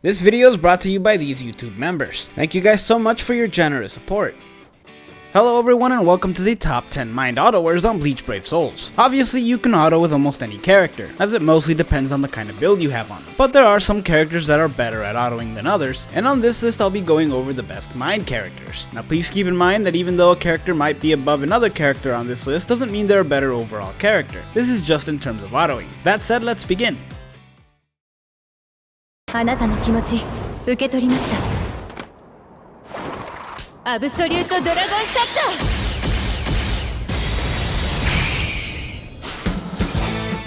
This video is brought to you by these YouTube members. Thank you guys so much for your generous support. Hello everyone and welcome to the top 10 mind auto-wars on Bleach Brave Souls. Obviously you can auto with almost any character, as it mostly depends on the kind of build you have on them. But there are some characters that are better at autoing than others, and on this list I'll be going over the best mind characters. Now please keep in mind that even though a character might be above another character on this list doesn't mean they're a better overall character. This is just in terms of autoing. That said, let's begin. あなたの気持ち受け取りました。アブソリュートドラゴンシャッタ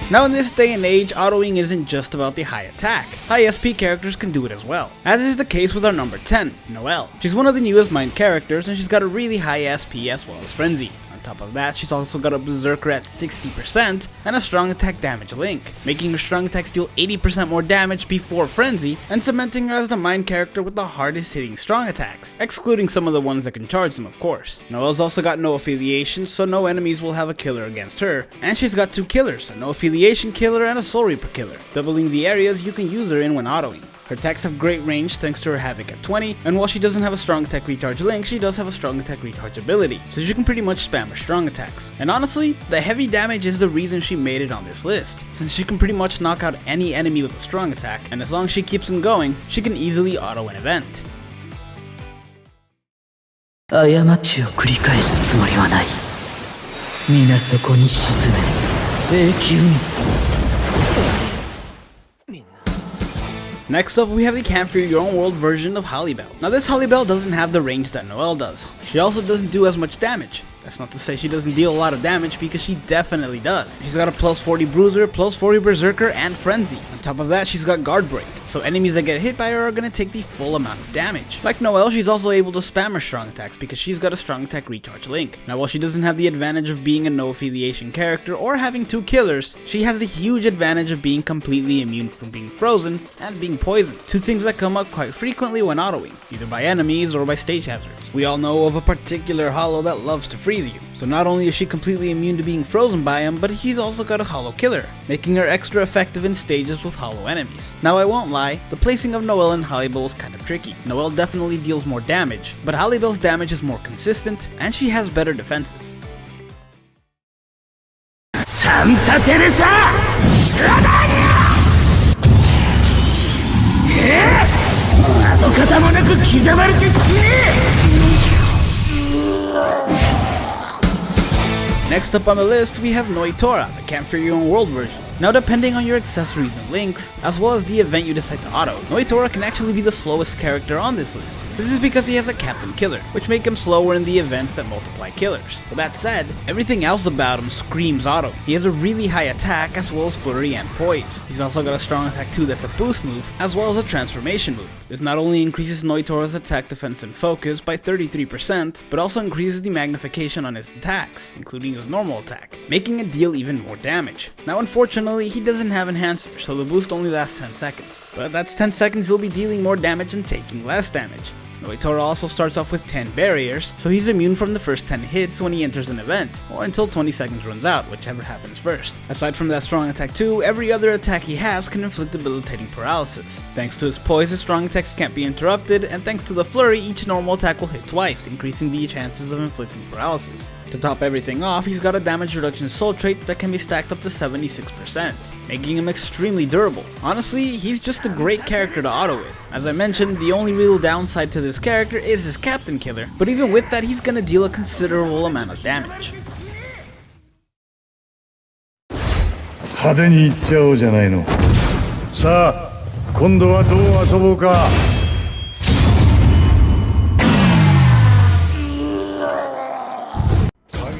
ー。 Now in this day and age, autoing isn't just about the high attack. High SP characters can do it as well, as is the case with our number 10, Noelle. She's one of the newest mind characters and she's got a really high SP as well as Frenzy. On top of that, she's also got a Berserker at 60% and a strong attack damage link, making her strong attacks deal 80% more damage before Frenzy, and cementing her as the mind character with the hardest hitting strong attacks, excluding some of the ones that can charge them of course. Noelle's also got no affiliation, so no enemies will have a killer against her, and she's got two killers, a no affiliation killer and a Soul Reaper killer, doubling the areas you can use her in when autoing. Her attacks have great range thanks to her Havoc at 20, and while she doesn't have a strong attack recharge link, she does have a strong attack recharge ability, so you can pretty much spam her strong attacks. And honestly, the heavy damage is the reason she made it on this list, since she can pretty much knock out any enemy with a strong attack, and as long as she keeps them going, she can easily auto an event. 過ちを繰り返すつもりはない。皆そこに沈め、永久に。 Next up, we have the Can't Fear Your Own World version of Hollyball. Now this Hollyball doesn't have the range that Noelle does. She also doesn't do as much damage. That's not to say she doesn't deal a lot of damage, because she definitely does. She's got a plus 40 Bruiser, plus 40 Berserker, and Frenzy. On top of that, she's got Guard Break, so enemies that get hit by her are gonna take the full amount of damage. Like Noelle, she's also able to spam her strong attacks because she's got a strong attack recharge link. Now while she doesn't have the advantage of being a no affiliation character or having two killers, she has the huge advantage of being completely immune from being frozen and being poisoned, two things that come up quite frequently when autoing, either by enemies or by stage hazards. We all know of a particular hollow that loves to freeze you, so not only is she completely immune to being frozen by him, but he's also got a hollow killer, making her extra effective in stages with hollow enemies. Now I won't lie, the placing of Noelle and Hollyball is kind of tricky. Noelle definitely deals more damage, but Hollyball's damage is more consistent, and she has better defenses. Santa Teresa! Next up on the list, we have Noitora, the Can't Fear Your Own World version. Now depending on your accessories and links, as well as the event you decide to auto, Noitora can actually be the slowest character on this list. This is because he has a Captain Killer, which make him slower in the events that multiply killers. With that said, everything else about him screams auto. He has a really high attack as well as flurry and poise. He's also got a strong attack too that's a boost move, as well as a transformation move. This not only increases Noitora's attack defense and focus by 33%, but also increases the magnification on his attacks, including his normal attack, making it deal even more damage. Now unfortunately, he doesn't have enhancer, so the boost only lasts 10 seconds. But that's 10 seconds he'll be dealing more damage and taking less damage. Noitora also starts off with 10 barriers, so he's immune from the first 10 hits when he enters an event, or until 20 seconds runs out, whichever happens first. Aside from that strong attack too, every other attack he has can inflict debilitating paralysis. Thanks to his poise, his strong attacks can't be interrupted, and thanks to the flurry, each normal attack will hit twice, increasing the chances of inflicting paralysis. To top everything off, he's got a damage reduction soul trait that can be stacked up to 76%, making him extremely durable. Honestly, he's just a great character to auto with. As I mentioned, the only real downside to this character is his Captain Killer, but even with that, he's gonna deal a considerable amount of damage. 派手にいっちゃおうじゃないの。さあ、今度はどう遊ぼうか。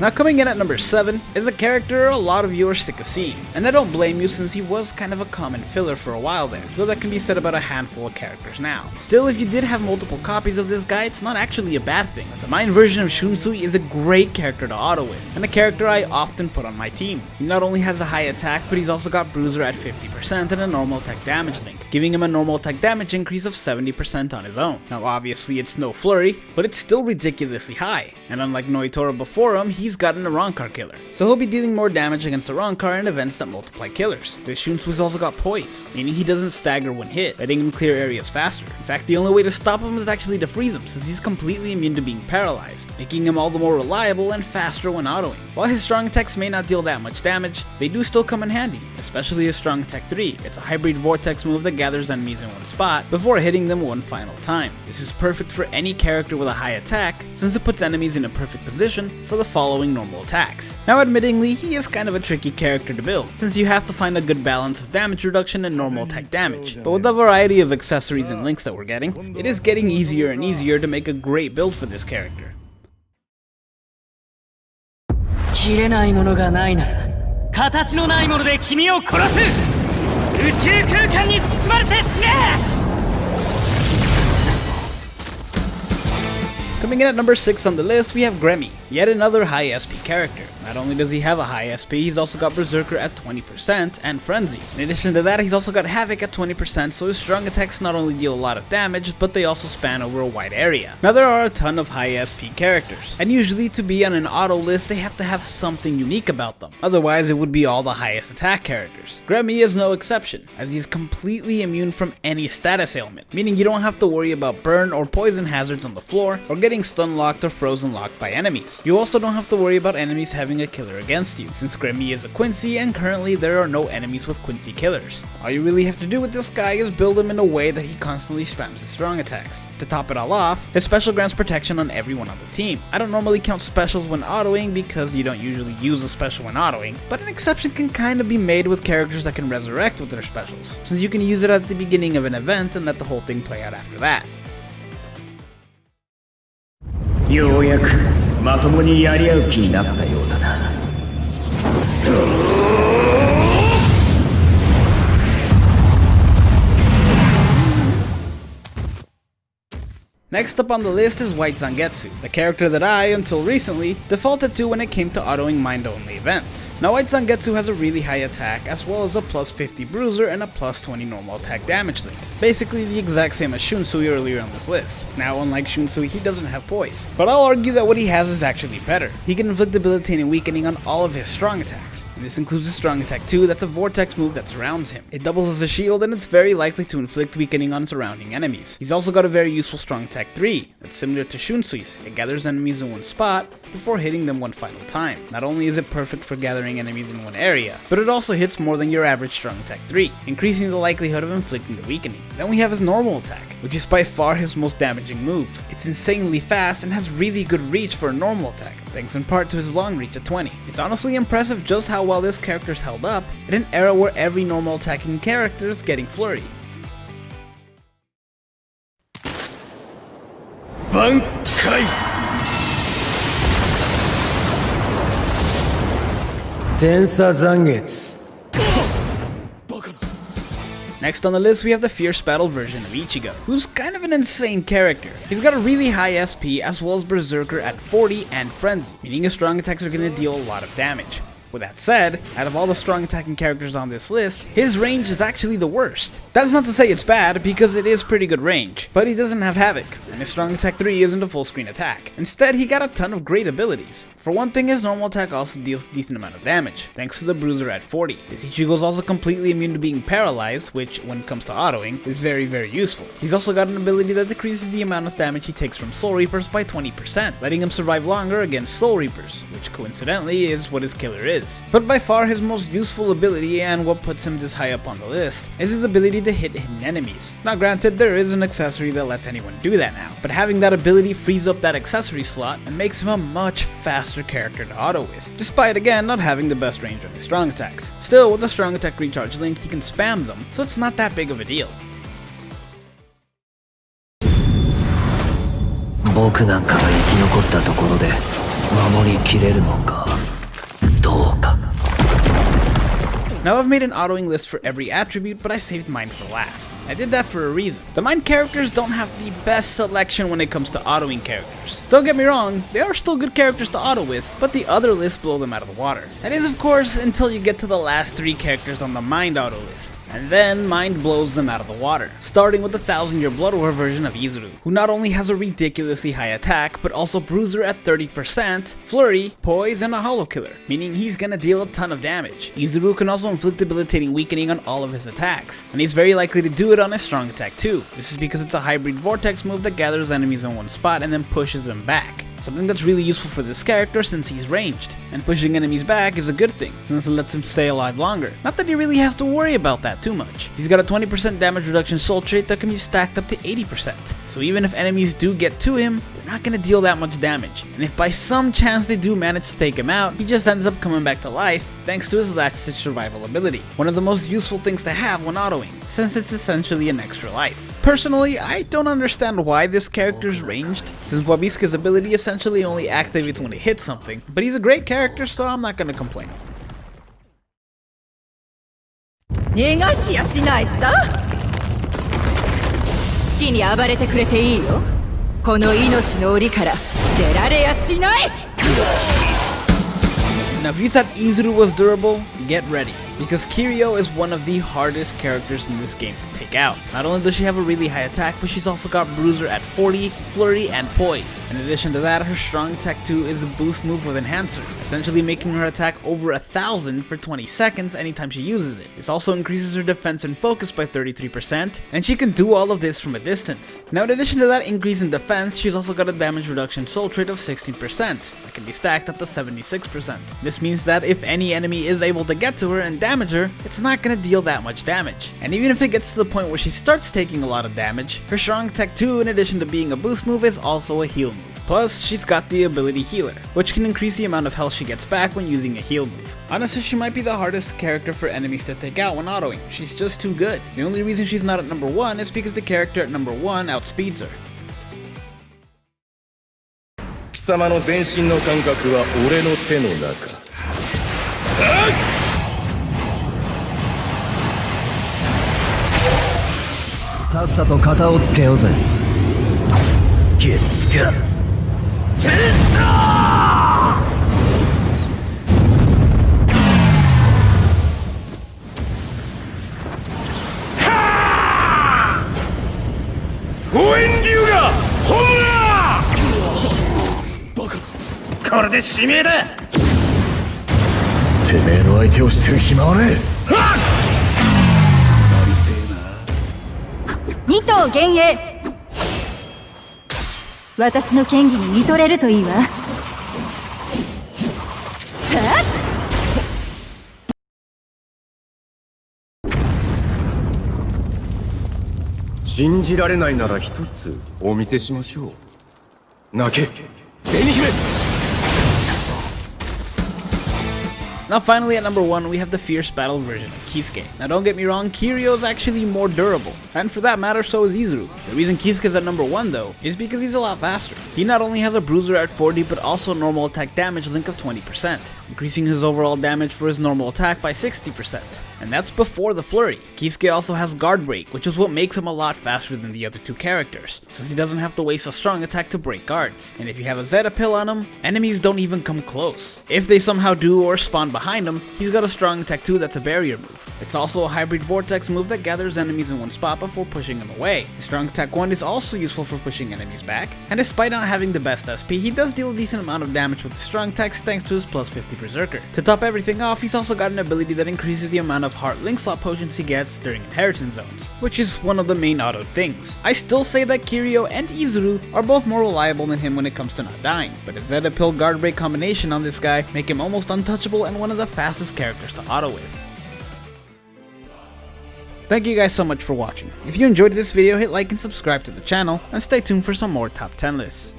Now coming in at number 7 is a character a lot of you are sick of seeing, and I don't blame you since he was kind of a common filler for a while there, though that can be said about a handful of characters now. Still, if you did have multiple copies of this guy, it's not actually a bad thing. The mind version of Shunsui is a great character to auto with, and a character I often put on my team. He not only has a high attack, but he's also got Bruiser at 50% and a normal attack damage link, giving him a normal attack damage increase of 70% on his own. Now obviously it's no flurry, but it's still ridiculously high, and unlike Noitora before him, he's got an Arrancar killer, so he'll be dealing more damage against Arrancar in events that multiply killers. This Shunsui's also got poise, meaning he doesn't stagger when hit, letting him clear areas faster. In fact, the only way to stop him is actually to freeze him, since he's completely immune to being paralyzed, making him all the more reliable and faster when autoing. While his strong attacks may not deal that much damage, they do still come in handy, especially his strong attack 3. It's a hybrid vortex move that gathers enemies in one spot before hitting them one final time. This is perfect for any character with a high attack, since it puts enemies in a perfect position for the following normal attacks. Now admittingly, he is kind of a tricky character to build, since you have to find a good balance of damage reduction and normal attack damage, but with the variety of accessories and links that we're getting, it is getting easier and easier to make a great build for this character. 切れないものがないなら形のないもので君を殺す宇宙空間に包まれて死ね Coming in at number 6 on the list, we have Grammy, yet another high SP character. Not only does he have a high SP, he's also got Berserker at 20% and Frenzy. In addition to that, he's also got Havoc at 20%, so his strong attacks not only deal a lot of damage, but they also span over a wide area. Now there are a ton of high SP characters, and usually to be on an auto list, they have to have something unique about them. Otherwise, it would be all the highest attack characters. Grammy is no exception, as he's completely immune from any status ailment, meaning you don't have to worry about burn or poison hazards on the floor, or getting stun locked or frozen locked by enemies. You also don't have to worry about enemies having a killer against you, since Grammy is a Quincy and currently there are no enemies with Quincy killers. All you really have to do with this guy is build him in a way that he constantly spams his strong attacks. To top it all off, his special grants protection on everyone on the team. I don't normally count specials when autoing because you don't usually use a special when autoing, but an exception can kind of be made with characters that can resurrect with their specials, since you can use it at the beginning of an event and let the whole thing play out after that. ようやくまともにやり合う気になったようだな。Next up on the list is White Zangetsu, the character that I, until recently, defaulted to when it came to autoing mind-only events. Now White Zangetsu has a really high attack, as well as a plus 50 bruiser and a plus 20 normal attack damage link, basically the exact same as Shunsui earlier on this list. Now unlike Shunsui, he doesn't have poise, but I'll argue that what he has is actually better. He can inflict debilitating weakening on all of his strong attacks. This includes his strong attack 2, that's a vortex move that surrounds him. It doubles as a shield and it's very likely to inflict weakening on surrounding enemies. He's also got a very useful strong attack 3, that's similar to Shunsui's. It gathers enemies in one spot before hitting them one final time. Not only is it perfect for gathering enemies in one area, but it also hits more than your average strong attack 3, increasing the likelihood of inflicting the weakening. Then we have his normal attack, which is by far his most damaging move. It's insanely fast and has really good reach for a normal attack, thanks in part to his long reach at 20. It's honestly impressive just how well this character's held up in an era where every normal attacking character is getting flurry. 挽回天差残月 Next on the list we have the Fierce Battle version of Ichigo, who's kind of an insane character. He's got a really high SP as well as Berserker at 40 and Frenzy, meaning his strong attacks are going to deal a lot of damage. With that said, out of all the strong attacking characters on this list, his range is actually the worst. That's not to say it's bad, because it is pretty good range, but he doesn't have Havoc, and his strong attack 3 isn't a full screen attack. Instead, he got a ton of great abilities. For one thing, his normal attack also deals a decent amount of damage, thanks to the Bruiser at 40. This Ichigo is also completely immune to being paralyzed, which, when it comes to autoing, is very useful. He's also got an ability that decreases the amount of damage he takes from Soul Reapers by 20%, letting him survive longer against Soul Reapers, which coincidentally is what his killer is. But by far his most useful ability, and what puts him this high up on the list, is his ability to hit hidden enemies. Now granted, there is an accessory that lets anyone do that now, but having that ability frees up that accessory slot and makes him a much faster character to auto with, despite again not having the best range on his strong attacks. Still, with the strong attack recharge link, he can spam them, so it's not that big of a deal. 僕なんかが生き残ったところで守りきれるのかどうか Now I've made an autoing list for every attribute, but I saved mine for last. I did that for a reason. The main characters don't have the best selection when it comes to autoing characters. Don't get me wrong, they are still good characters to auto with, but the other lists blow them out of the water. That is of course until you get to the last 3 characters on the Mind auto list. And then Mind blows them out of the water, starting with the 1000-year Blood War version of Izuru, who not only has a ridiculously high attack, but also Bruiser at 30%, Flurry, Poise, and a Hollow Killer, meaning he's gonna deal a ton of damage. Izuru can also inflict debilitating weakening on all of his attacks, and he's very likely to do it on his strong attack too. This is because it's a hybrid vortex move that gathers enemies in one spot and then pushes them back. Something that's really useful for this character since he's ranged, and pushing enemies back is a good thing since it lets him stay alive longer. Not that he really has to worry about that too much. He's got a 20% damage reduction soul trait that can be stacked up to 80%, so even if enemies do get to him, they're not gonna deal that much damage, and if by some chance they do manage to take him out, he just ends up coming back to life thanks to his last ditch survival ability, one of the most useful things to have when autoing, since it's essentially an extra life. Personally, I don't understand why this character's ranged, since Wabisuke's ability essentially only activates when it hits something, but he's a great character, so I'm not gonna complain. 逃がしやしないさ。好きに暴れてくれていいよ。この命の檻から出られやしない。 Now if you thought Izuru was durable, get ready, because Kiriro is one of the hardest characters in this game to take out. Not only does she have a really high attack, but she's also got Bruiser at 40, Flurry, and Poise. In addition to that, her strong attack 2 is a boost move with Enhancer, essentially making her attack over 1000 for 20 seconds anytime she uses it. This also increases her defense and focus by 33%, and she can do all of this from a distance. Now in addition to that increase in defense, she's also got a damage reduction soul trait of 16%, that can be stacked up to 76%. This means that if any enemy is able to get to her and damage her, it's not gonna deal that much damage. And even if it gets to the point where she starts taking a lot of damage, her strong attack 2, in addition to being a boost move, is also a heal move. Plus, she's got the ability Healer, which can increase the amount of health she gets back when using a heal move. Honestly, she might be the hardest character for enemies to take out when autoing. She's just too good. The only reason she's not at number 1 is because the character at number 1 outspeeds her. 貴様の全身の感覚は俺の手の中。さっさと型をつけようぜ。月が。五円竜がホムラー。これで指名だ。てめえの相手をしてる暇はねえ。二頭幻影。私の剣技に見とれるといいわ。信じられないなら一つお見せしましょう。泣け、紅姫。 Now finally at number 1 we have the fierce battle version of Kisuke. Now don't get me wrong, Kiriro is actually more durable, and for that matter so is Izuru. The reason Kisuke is at number 1 though, is because he's a lot faster. He not only has a bruiser at 40 but also normal attack damage link of 20%, increasing his overall damage for his normal attack by 60%. And that's before the flurry. Kisuke also has guard break, which is what makes him a lot faster than the other 2 characters, since he doesn't have to waste a strong attack to break guards. And if you have a Zeta pill on him, enemies don't even come close. If they somehow do or spawn behind him, he's got a strong attack 2 that's a barrier move. It's also a hybrid vortex move that gathers enemies in one spot before pushing them away. The strong attack 1 is also useful for pushing enemies back, and despite not having the best SP, he does deal a decent amount of damage with the strong attacks thanks to his plus 50 berserker. To top everything off, he's also got an ability that increases the amount of heart link slot potions he gets during inheritance zones, which is one of the main auto things. I still say that Kiriro and Izuru are both more reliable than him when it comes to not dying, but his Zeta pill guard break combination on this guy make him almost untouchable and one of the fastest characters to auto with. Thank you guys so much for watching. If you enjoyed this video, hit like and subscribe to the channel, and stay tuned for some more top 10 lists.